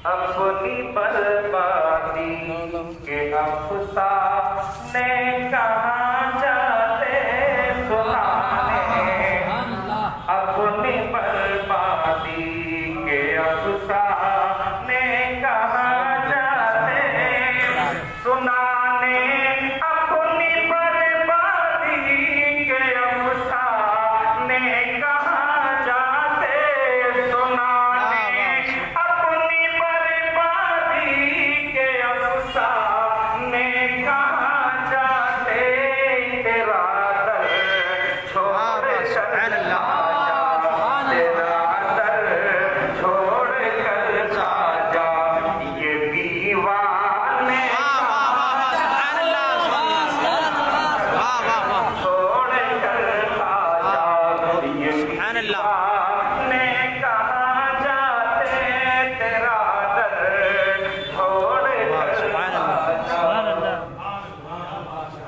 اپنی بربادی کے افسانے کہاں جاتے سنانے، اپنی بربادی کے افسانے کہاں جاتے سنانے، اپنی بربادی کے افسانے کہاں جاتے سنانے، اپنی بربادی کے افسانے کہاں جاتے، تیرا در چھوڑ کر تیرا در چھوڑ کر جا یہ دیوانے چھوڑ کر جا یہ دیوانے کہاں جاتے، تیرا در چھوڑ کر جا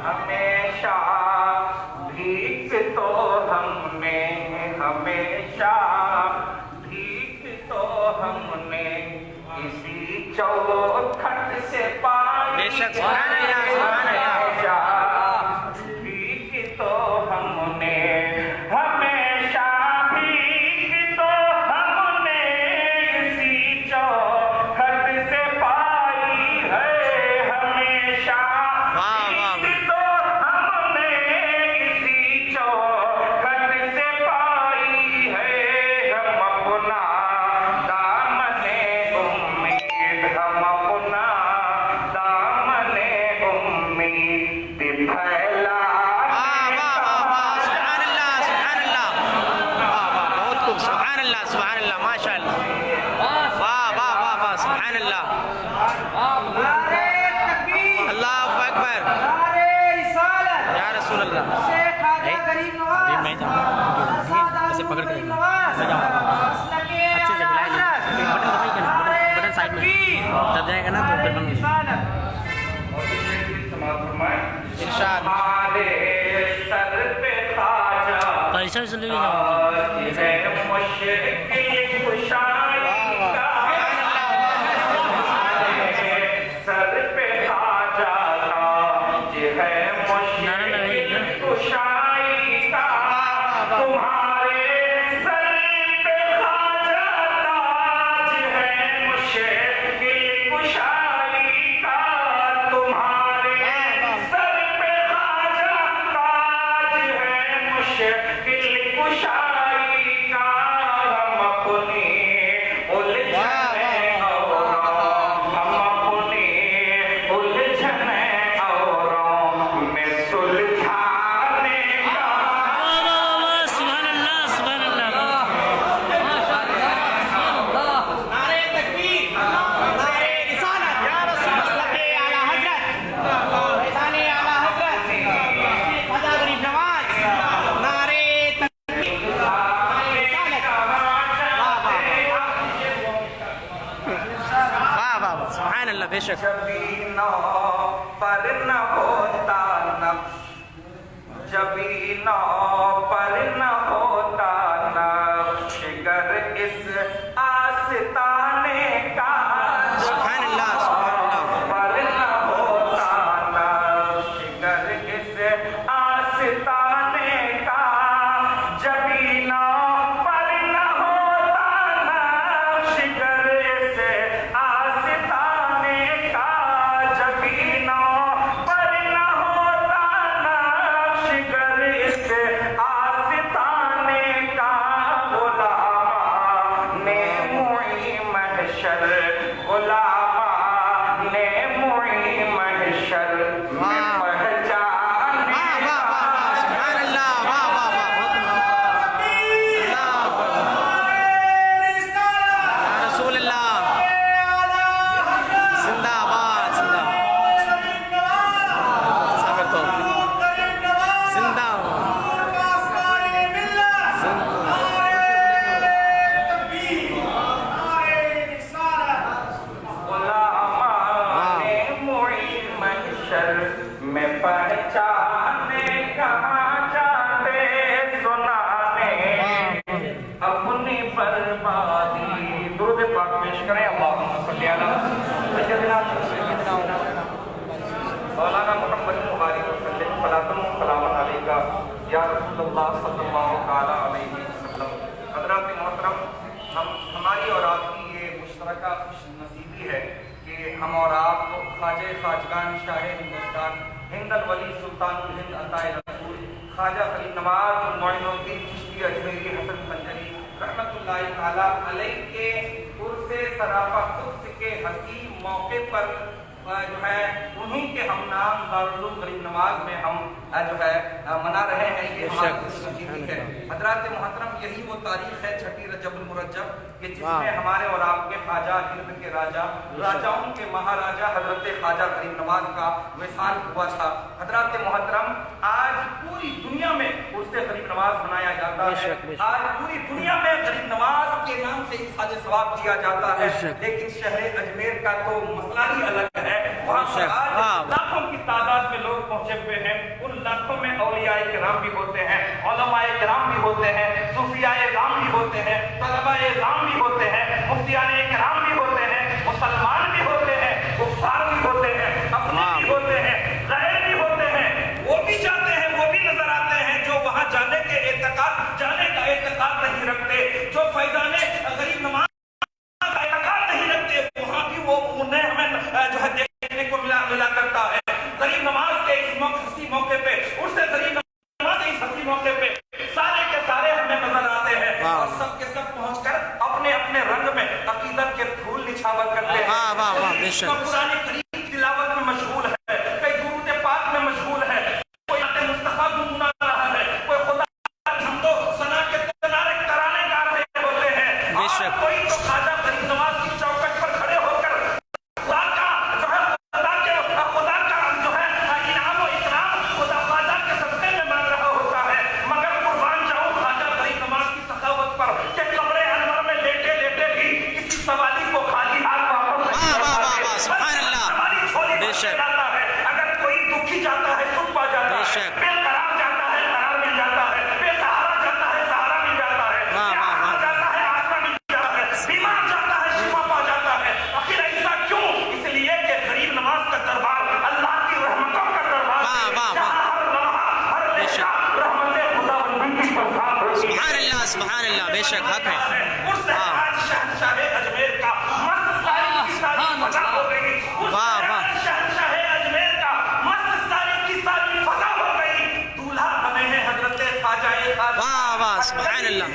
ہمیشہ بھیک تو ہم نے، ہمیشہ بھیک تو ہم نے اسی چوکھٹ سے پائی، بے شک سبحان اللہ، سبحان اللہ۔ ہمیشہ بھیک تو ہم نے، ہمیشہ بھیک تو ہم نے اسی چوکھٹ سے پائی ہے، ہمیشہ بھیک تو ہم نے اسی چوکھٹ سے پائی ہے، ہم اپنا دامن امید، ہم اپنا دامن امید پھیلا سبحان اللہ، سبحان اللہ، ماشاء اللہ، واہ واہ واہ واہ، سبحان اللہ، اللہ اکبر، یا رسول اللہ، ابھی میں جاؤں ایسے پکڑ کر میں جاؤں اچھے سے ملائے بٹن سائڈ میں جب جائے گا نا تو پھر بند ارشاد ہمارے سر پہ خواجہ ایسا سے لے ہے مشکل کشائی کا، سر پہ خواجہ تاج ہے مشکل کشائی کا، تمہارے سر پہ خواجہ تاج ہے مشکل کشائی کا، تمہارے سر پہ خواجہ تاج ہے مشکل کشائی کا، ہم اپنی الجھنیں اوروں میں سلجھانے کا، سبحان اللہ، سبحان اللہ، نعرہ تکبیر، نعرہ رسالت، مسلک اعلیٰ حضرت، فیضان اعلیٰ حضرت، خواجہ غریب نواز، نعرہ تکبیر، نعرہ رسالت، واہ واہ واہ، سبحان اللہ، بے شک جبینوں پر نہ ہوتا نقش، جبینوں پر نہ ہوتا نقش گر اس آستانے کا، سبحان اللہ، سبحان اللہ، پر نہ ہوتا نقش گر اس آستانے کا، جبینوں پر نہ ہوتا نقش گر اس آستانے کا، جبینوں پر نہ ہوتا نقش گر اس آستانے مولانا محمد بخاری وسلم صلاۃ و سلام علیکہ یا رسول اللہ صلی اللہ تعالیٰ علیہ وسلم۔ حضرات محترم، ہماری اور آپ کی یہ مشترکہ خوش نصیبی ہے کہ ہم اور آپ خواجہ خواجگان شاہ ہندوستان ہند الولی سلطان الہند عطائے رسول خواجہ فرید نواز معین الدین چشتی اجمیری حسن خنجری رحمۃ اللہ تعالیٰ علیہ کے عرس سراپا قدس کے حسین موقع پر جو ہے انہیں کے ہم نام دارالعلوم غریب نواز میں ہم جو ہے منا رہے ہیں، یہ ہماری نصیبی ہے۔ حضرات محترم، یہی وہ تاریخ ہے 6 رجب المرجب کہ جس میں ہمارے اور آپ کے خواجہ ہند کے راجہ راجاؤں کے مہاراجا حضرت خواجہ غریب نواز کا وصال ہوا تھا۔ حضرات محترم، آج پوری دنیا میں عرس غریب نواز منایا جاتا ہے، آج پوری دنیا میں غریب نواز کے نام سے اظہار ثواب کیا جاتا ہے، لیکن شہر اجمیر کا تو مسئلہ ہی الگ ہے۔ وہاں پر آج لاکھوں کی تعداد میں لوگ پہنچے ہوئے ہیں، ان لاکھوں میں اولیاء کرام بھی ہوتے ہیں، علماء کرام بھی ہوتے ہیں، صوفیاء کرام بھی ہوتے ہیں، طلباء کرام بھی ہوتے ہیں، مفتیان کرام بھی ہوتے ہیں، مسلمان بھی ہوتے ہیں، کفار بھی ہوتے ہیں، اپنے بھی ہوتے ہیں، غیر بھی ہوتے ہیں، وہ بھی جاتے ہیں، وہ بھی نظر آتے ہیں جو وہاں جانے کا اعتقاد نہیں رکھتے، جو فیضان غریب نواز کا اعتقاد نہیں رکھتے، وہاں بھی وہ انہیں ہمیں جو ہے دیکھنے کو ملا کرتا ہے۔ غریب نواز کے اس ہنسی موقع پہ، اس سے غریب نواز کے اس ہنسی موقع پہ سارے کے سارے ہمیں نظر آتے ہیں اور سب کے سب پہنچ کر اپنے اپنے رنگ میں عقیدت کے پھول نچھاور کرتے ہیں۔ قرآن کریم تلاوت میں مشغول ہے، کئی درود پاک میں مشغول ہے، کوئی آتے مصطفیٰ گنگنا رہا ہے، کوئی خدا حمد و ثنا کے ترانے گا رہے ہوتے ہیں، اور کوئی تو خواجہ غریب نواز کی چوکٹ پر کھڑے ہو کر خدا کا جو ہے انعام و اکرام خدا خواجہ کے صدقے میں مانگ رہا ہوتا ہے۔ مگر قربان جاؤں خواجہ غریب نواز کی سخاوت پر کہ قبر انور میں لیٹے لیٹے بھی کسی سوالی کو خالی ہاتھ واپس سوالی چھوڑی جاتا ہے۔ اگر کوئی دکھی جاتا ہے سکھ پا جاتا ہے، بے قرار جاتا ہے قرار مل جاتا ہے، بے سہارا جاتا ہے سہارا مل جاتا ہے، آسرا جاتا ہے آسرا مل جاتا ہے، بیمار جاتا ہے شفا پا جاتا ہے۔ آخر ایسا کیوں؟ اس لیے کہ غریب نواز کا دربار اللہ کی رحمتوں کا دربار ہے، جہاں ہر لمحہ ہر لہجہ رحمت خداوندی کی برسات ہوتی ہے۔ سبحان اللہ سبحان اللہ، بے شک حق ہے۔ اس سے آج شہنشاہ اجمیر کا مست ساری کی ساری فضا ہو گئی، اس سے شہنشاہ اجمیر کا مست ساری کی ساری فضا ہو گئی۔ دولہا بنے ہیں حضرت خواجہ واہ واہ سبحان اللہ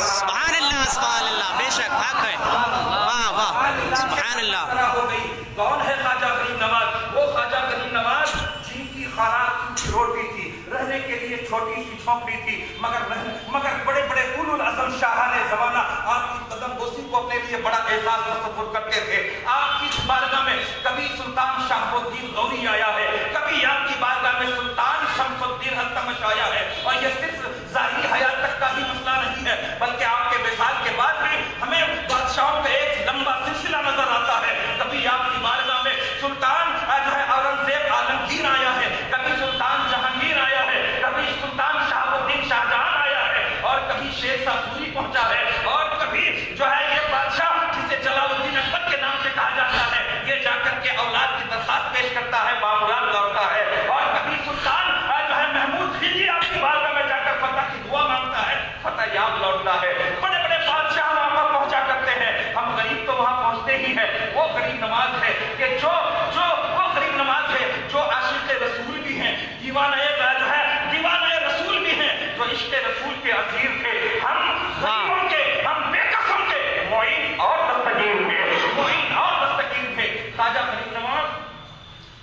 سبحان اللہ سبحان اللہ، بے شک حق ہے، واہ واہ سبحان اللہ۔ ہو گئی۔ کون ہے خواجہ غریب نواز؟ وہ خواجہ غریب نواز جن کی خوراک سوکھی روٹی تھی، رہنے کے لیے چھوٹی سی جھونپڑی تھی، مگر بڑے بڑے اولو العزم شاہان زمانہ آپ کی قدم بوسی کو اپنے لیے بڑا اعزاز تصور کرتے تھے۔ آپ کی بارگاہ میں کبھی سلطان شہاب الدین غوری آیا ہے، کبھی آپ کی بارگاہ میں سلطان شمس الدین التمش آیا ہے، اور یہ صرف ظاہری حیات تک کا بھی مسئلہ نہیں ہے، بلکہ آپ کے وصال کے بعد بھی ہمیں بادشاہوں کا ایک لمبا سلسلہ نظر آتا ہے۔ کبھی آپ کی بارگاہ میں سلطان جو ہے اورنگزیب عالمگیر آیا ہے، کبھی سلطان جہانگیر آیا ہے، کبھی سلطان شہاب الدین شاہجہاں آیا ہے، اور کبھی شیر شاہ سوری پہنچا ہے، اور کبھی جو ہے یہ بادشاہ جسے جلال الدین اکبر کے نام سے کہا جاتا ہے، یہ جا کر کے اولاد کی درخواست پیش کرتا ہے، معمولات لوٹتا ہے، اور کبھی سلطان جو ہے محمود خلجی آپ کی بارگاہ میں جا کر فتح کی دعا مانگتا ہے، فتح یاب لوٹتا ہے۔ بڑے بڑے بادشاہ وہاں پر پہنچا کرتے ہیں، ہم غریب تو وہاں پہنچتے ہی ہیں۔ وہ غریب نواز ہے کہ جو وہ غریب نواز ہے جو عاشق رسول بھی ہیں، دیوانہ جو ہے دیوانہ رسول بھی ہیں، جو عشق رسول کے اسیر تھے۔ ہم غریبوں کے، ہم بے قسم کے معین اور دستگیر تھے۔ خواجہ غریب نواز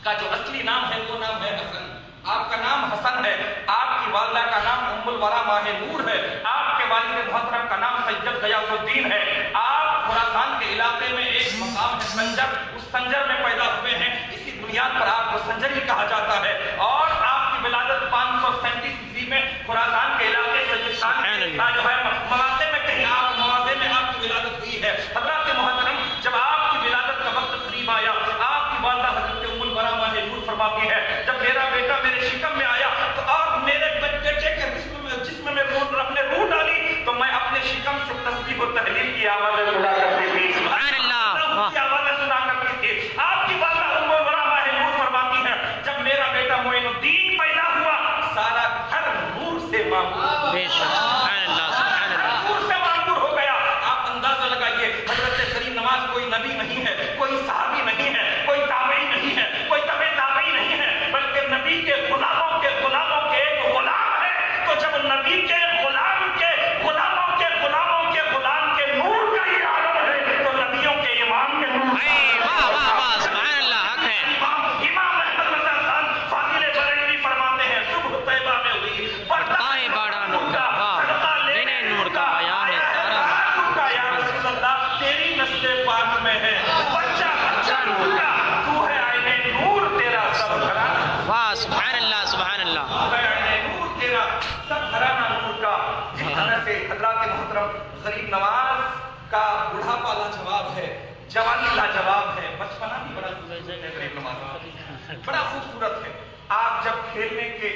کا جو اصلی نام ہے وہ نام ہے حسن۔ آپ کا نام حسن ہے، آپ کی والدہ کا نام ام الورا ماہ نور ہے، آپ کے والد محترم کا نام سید غیاث الدین ہے۔ آپ خراسان کے علاقے میں ایک مقام ہے سنجر، اس سنجر میں پیدا ہوئے ہیں، اسی بنیاد پر آپ کو سنجر ہی کہا جاتا ہے، اور آپ کی ولادت 537 عیسوی میں خراسان کے علاقے سجستان کے جو ہے مواقع میں کہیں آپ مواضع میں آپ کی ولادت ہوئی ہے۔ حضرات محترم، جب آپ کی ولادت کا وقت قریب آیا، آپ کی والدہ حضرت ام الورا ماہ نور فرماتی ہے، جب میرا بیٹا میرے شکم میں آیا تو اور میرے بیٹے کے جسم میں اپنے روح ڈالی تو میں اپنے شکم سے تسبیح و تحلیل کی آوازیں سنا کرتی تھی، سبحان اللہ، کی آوازیں سنا کرتی تھی۔ آپ کی والدہ ام الورا ماہ نور فرماتی ہے، جب بے شک سبحان اللہ سبحان اللہ نور سے معمور ہو گیا. آپ اندازہ لگائیے حضرت کریم نواز کوئی نبی نہیں ہے, کوئی صحابی نہیں ہے, کوئی تابعی نہیں ہے, کوئی تبع تابعی نہیں ہے, بلکہ نبی کے غلاموں کے ایک غلام ہے. تو جب نبی کے غلام کے غلاموں کے غلاموں کے غلام کے نور کا یہ عالم ہے تو نبیوں کے امام کے نور واہ واہ واہ سبحان اللہ حق ہے. امام احمد رضا خان فاضل بریلوی فرماتے ہیں صبح طیبہ میں ہوئی بڑھائے باڑا نور کا واہ لینے نور کا آیا ہے تارا یا رسول اللہ تیری نسل پاک میں ہے بچہ بچہ نور کا تو ہے آئینے نور تیرا سب گھرانا. واہ سبحان اللہ سبحان اللہ. تو ہے آئینے نور تیرا سب گھرانا نور کا. جس طرح سے حضرات محترم غریب نواز کا بڑھاپا لاجواب ہے, جوانی لاجواب ہے, بچپنا بھی بڑا خوبصورت ہے. غریب نواز بڑا خوبصورت ہے. آپ جب کھیلنے کی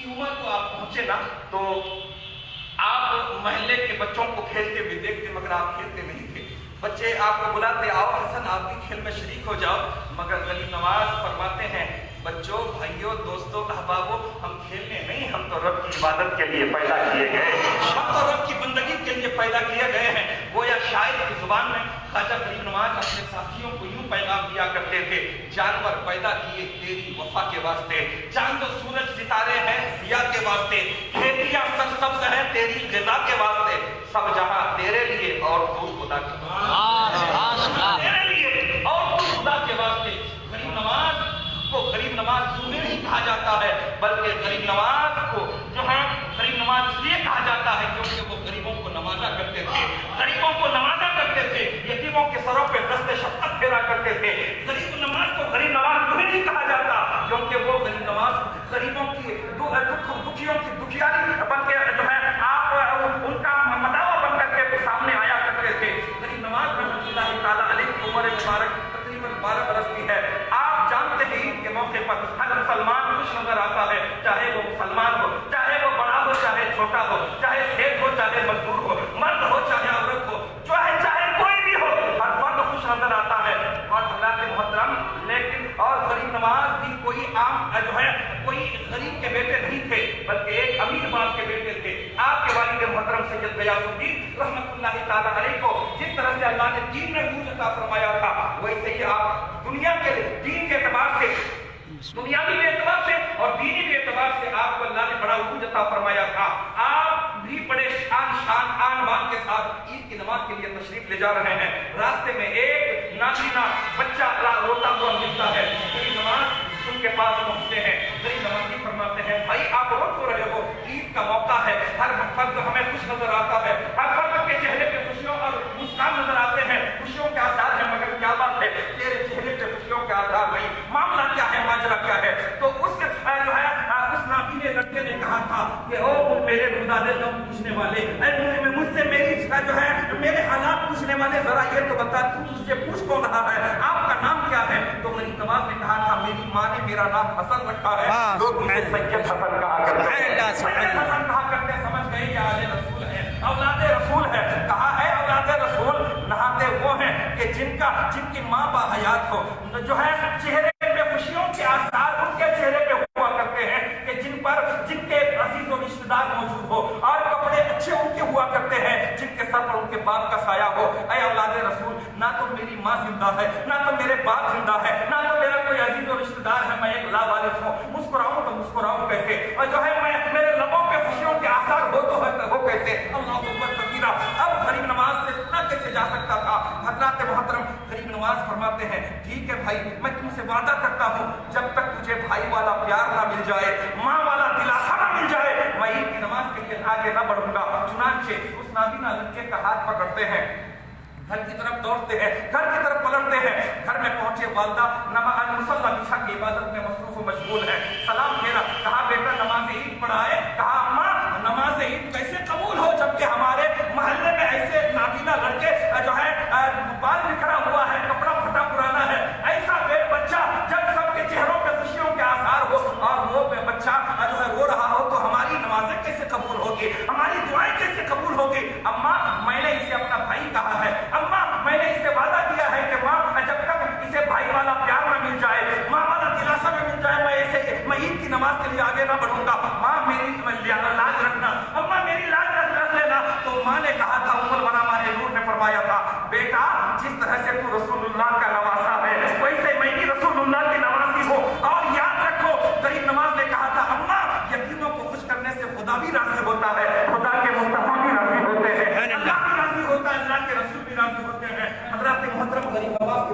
عمر کو آپ پہنچے نا تو آپ محلے کے بچوں کو کھیلتے ہوئے دیکھتے مگر آپ کھیلتے نہیں تھے. بچے آپ کو بلاتے آؤ حسن آپ بھی کھیل میں شریک ہو جاؤ, مگر غریب نواز فرماتے ہیں بچوں بھائیوں دوستوں احبابوں ہم کھیلنے نہیں, ہم تو رب کی عبادت کے لیے پیدا کیے گئے, ہم تو رب کی بندگی کے لیے پیدا کیے گئے ہیں. گویا شاعر کی زبان میں خواجہ غریب نواز اپنے ساتھیوں کو یوں پیغام دیا کرتے تھے جانور پیدا کیے تیری وفا کے واسطے, چاند و سورج ستارے ہیں ضیا کے واسطے, کھیتیاں سرسبز ہیں تیری غذا کے واسطے, سب جہاں تیرے لیے اور تو خدا کے تیرے لیے اور تو خدا کے واسطے. غریب نواز کو غریب نواز کیوں نہیں کہا جاتا ہے بلکہ غریب نواز کو جو ہے غریب نواز اس لیے کہا جاتا ہے کیونکہ وہ غریبوں کو نوازا کرتے تھے, غریبوں کو نوازا کرتے تھے, یتیموں کے سروں پہ دست شفقت پھیرا کرتے تھے. غریب نواز کو غریب نواز کیوں نہیں کہا جاتا کیونکہ وہ غریب نواز غریبوں کی دکھیوں کی دکھیاری بلکہ جو ہے آپ ان کا مداوا بن کر کے سامنے آیا کرتے تھے. غریب نواز رحمۃ اللہ تعالیٰ علیہ کی عمر مبارک تقریباً 12 برس کی ہے. آپ جانتے ہیں عید کے موقع پر ہر مسلمان خوش نظر آتا ہے, چاہے وہ مسلمان ہو, چاہے وہ بڑا ہو, چاہے چھوٹا ہو, چاہے سیٹ ہو, چاہے مزدور ہو, مرد ہو, چاہے عورت ہو, چاہے کوئی بھی ہو, ہر فرد خوش نظر آتا ہے. اور حضرات محترم لیکن اور غریب نواز بھی کوئی عام جو ہے کوئی غریب کے بیٹے نہیں تھے بلکہ ایک امیر باپ کے بیٹے تھے. آپ کے والد محترم سید غیاث الدین رحمۃ اللہ تعالیٰ علیہ کو جس طرح سے اللہ نے دین میں عروج عطا فرمایا تھا ویسے ہی آپ دنیا کے دین کے اعتبار سے دنیاوی اعتبار سے اور دینی کے اعتبار سے آپ کو اللہ نے بڑا عروج عطا فرمایا تھا. آپ بھی بڑے شان آن بان کے ساتھ عید کی نماز کے لیے تشریف لے جا رہے ہیں. راستے میں ایک نابینا بچہ روتا ہوا ملتا ہے. غریب نواز ان کے پاس پہنچتے ہیں. غریب نواز فرماتے ہیں بھائی آپ رو کیوں رہے ہو, عید کا موقع ہے, ہر فرد ہمیں خوش نظر آتا ہے, ہر فرد کے چہرے پہ خوشیوں اور مسکان نظر آتے ہیں, خوشیوں کے آثار ہیں, مگر کیا بات ہے تیرے چہرے پہ خوشیوں کے آثار نہیں, معاملہ کیا ہے, ماجرا کیا ہے. تو اس جو ہے اس نابینے لڑکے نے کہا تھا کہ او میرے خدا دے غم پوچھنے والے, مجھ سے میری جو ہے میرے حالات پوچھنے والے, ذرا یہ تو بتا تو مجھ سے پوچھ کون رہا ہے, آپ کا نام کیا ہے. تو غریب نواز نے کہا تھا میری ماں نے میرا نام حسن رکھا ہے, لوگ مجھے سید حسن کہا کرتے ہیں. سید حسن کہا کرتے سمجھ گئے یہ آل رسول ہے, اولاد رسول ہے. کہا ہے اولاد رسول نہاتے وہ ہیں کہ جن کی ماں با حیات ہو, جو ہے چہرے پہ خوشیوں کے آثار ان کے چہرے پہ ہوا کرتے ہیں کہ جن کے عزیز و رشتہ دار موجود ہو, اور کپڑے اچھے ان کے ہوا کرتے ہیں جن کے سر پر ان کے باپ کا سایہ ہو. اے اولاد رسول نہ تو میری ماں زندہ ہے, نہ تو میرے باپ زندہ ہے, نہ تو میرا کوئی عزیز و رشتہ دار ہے, میں ایک لاوارث ہوں. مسکراؤں تو مسکراؤں کیسے, اور جو ہے میں میرے لبوں پہ خوشیوں کے آثار ہو تو وہ کیسے. اللہ اکبر کبیرہ. اب غریب نواز سے سنا کیسے جا سکتا تھا. حضرات محترم غریب نواز فرماتے ہیں ٹھیک ہے بھائی میں تم سے وعدہ کرتا ہوں جب تک تجھے بھائی والا پیار نہ مل جائے, ماں والا دلاسا نہ مل جائے, میں عید کی نماز کے لیے آگے نہ بڑھوں گا. چنانچہ اس نابینا لڑکے کا ہاتھ پکڑتے ہیں, گھر کی طرف دوڑتے ہیں, گھر کی طرف پلٹتے ہیں. گھر میں پہنچے والدہ مصلی بچھا کی عبادت میں مصروف و مشغول ہے. سلام پھیرا, کہا بیٹا نماز عید پڑھائے. کہا اماں نماز عید کیسے قبول ہو جبکہ ہمارے محلے میں ایسے نابینا لڑکے جو ہے بال بکھرا ہوا ہے, کپڑا پھٹا پرانا ہے. ایسا بچہ جب سب کے چہروں پہ خوشیوں کے آثار ہو اور وہ بچہ جو ہے رو رہا ہو تو ہماری نمازیں کیسے قبول ہوگی, ہماری دعائیں کیسے قبول ہوگی. اماں میں نے اسے اپنا بھائی کہا ہے, اماں میں نے اسے وعدہ کیا ہے کہ ماں جب تک اسے بھائی والا پیار نہ مل جائے, ماں والا دلاسا نہ مل جائے, میں عید کی نماز کے لیے آگے نہ بڑھوں گا. ماں میری لاج رکھنا, اماں میری